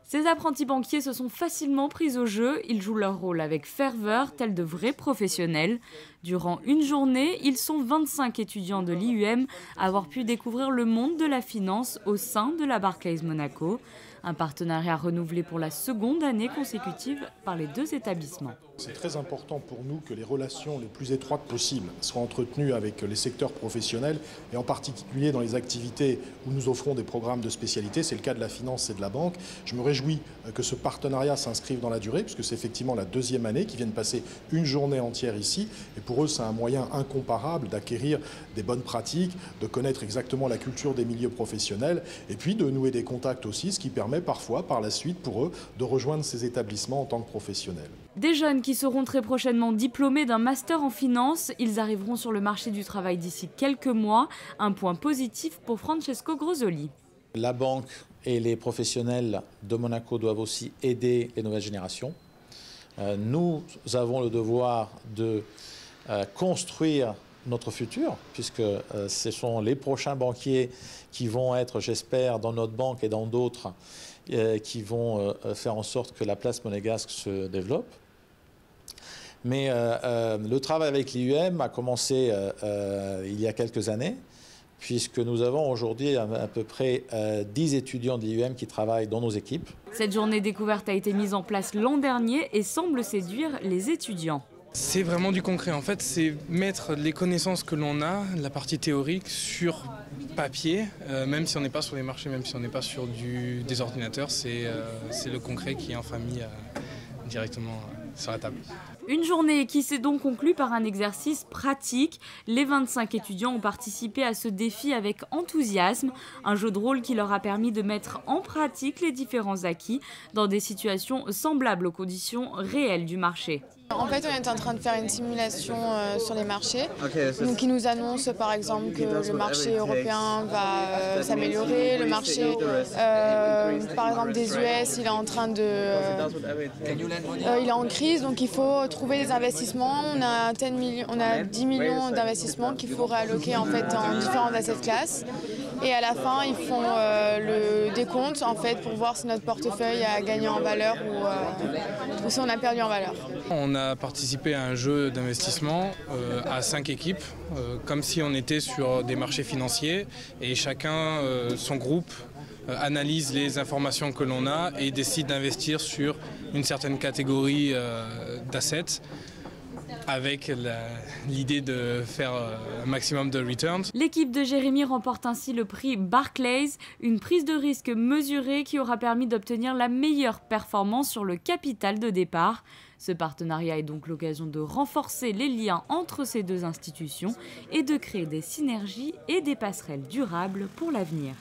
Ces apprentis banquiers se sont facilement pris au jeu, ils jouent leur rôle avec ferveur, tels de vrais professionnels. Durant une journée, ils sont 25 étudiants de l'IUM à avoir pu découvrir le monde de la finance au sein de la Barclays Monaco. Un partenariat renouvelé pour la seconde année consécutive par les deux établissements. C'est très important pour nous que les relations les plus étroites possibles soient entretenues avec les secteurs professionnels et en particulier dans les activités où nous offrons des programmes de spécialité. C'est le cas de la finance et de la banque. Je me réjouis que ce partenariat s'inscrive dans la durée puisque c'est effectivement la deuxième année qu'ils viennent passer une journée entière ici. Et pour eux, c'est un moyen incomparable d'acquérir des bonnes pratiques, de connaître exactement la culture des milieux professionnels et puis de nouer des contacts aussi, ce qui permet parfois par la suite pour eux de rejoindre ces établissements en tant que professionnels. Des jeunes qui seront très prochainement diplômés d'un master en finance, ils arriveront sur le marché du travail d'ici quelques mois, un point positif pour Francesco Grosoli. La banque et les professionnels de Monaco doivent aussi aider les nouvelles générations. Nous avons le devoir de construire notre futur, puisque ce sont les prochains banquiers qui vont être, j'espère, dans notre banque et dans d'autres, qui vont faire en sorte que la place monégasque se développe. Mais le travail avec l'IUM a commencé il y a quelques années, puisque nous avons aujourd'hui à peu près 10 étudiants de l'IUM qui travaillent dans nos équipes. Cette journée découverte a été mise en place l'an dernier et semble séduire les étudiants. C'est vraiment du concret, en fait, c'est mettre les connaissances que l'on a, la partie théorique, sur papier, même si on n'est pas sur les marchés, même si on n'est pas sur des ordinateurs, c'est le concret qui est enfin mis directement sur la table. Une journée qui s'est donc conclue par un exercice pratique. Les 25 étudiants ont participé à ce défi avec enthousiasme, un jeu de rôle qui leur a permis de mettre en pratique les différents acquis dans des situations semblables aux conditions réelles du marché. En fait, on est en train de faire une simulation sur les marchés, donc qui nous annonce par exemple que le marché européen va s'améliorer, le marché par exemple des US il est en train de il est en crise, donc il faut trouver des investissements. On a 10 millions d'investissements qu'il faut réalloquer en fait en différentes assets classes. Et à la fin, ils font le décompte en fait pour voir si notre portefeuille a gagné en valeur ou si on a perdu en valeur. On a participé à un jeu d'investissement à 5 équipes, comme si on était sur des marchés financiers et chacun, son groupe, analyse les informations que l'on a et décide d'investir sur une certaine catégorie d'assets, avec l'idée de faire un maximum de returns. L'équipe de Jérémy remporte ainsi le prix Barclays, une prise de risque mesurée qui aura permis d'obtenir la meilleure performance sur le capital de départ. Ce partenariat est donc l'occasion de renforcer les liens entre ces deux institutions et de créer des synergies et des passerelles durables pour l'avenir.